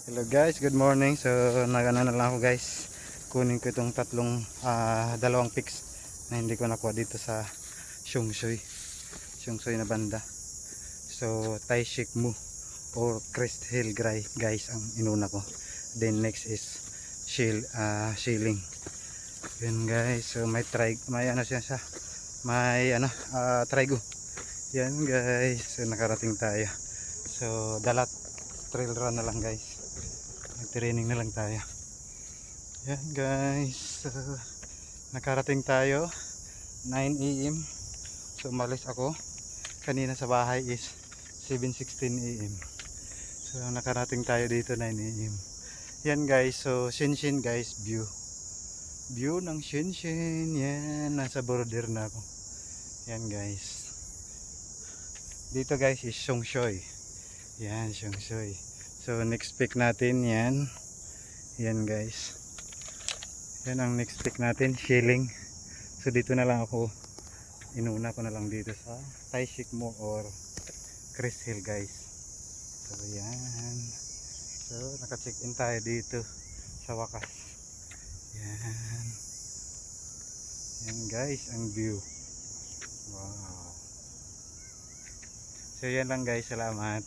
Hello guys, good morning. So nagana na lang ako guys. Kunin ko itong dalawang pics na hindi ko nakuha dito sa Siungsui na banda. So Taishik Mu or Crest Hill guys ang inuna ko. Then next is Shilling. Yan guys. So may ano siya. May trigo. Yan guys. So nakarating tayo. So dalat trail run na lang guys. Nag-training na lang tayo. Yan guys. So, nakarating tayo 9 AM. So umalis ako. Kanina sa bahay is 7:16 AM. So nakarating tayo dito 9 AM. Yan guys. So Shinshin guys, view ng Shinshin. Yan, nasa border na ako. Yan guys. Dito guys is Siungsui. Yan, Siungsui. So next pick natin yan. Yan guys. Yan ang next pick natin, Shilling. So dito na lang ako. Inuna ko na lang dito sa Taishik Mo or Crest Hill guys. So yan. So naka-check in tayo dito sa wakas. Yan. Yan guys ang view. Wow. So yan lang guys, salamat.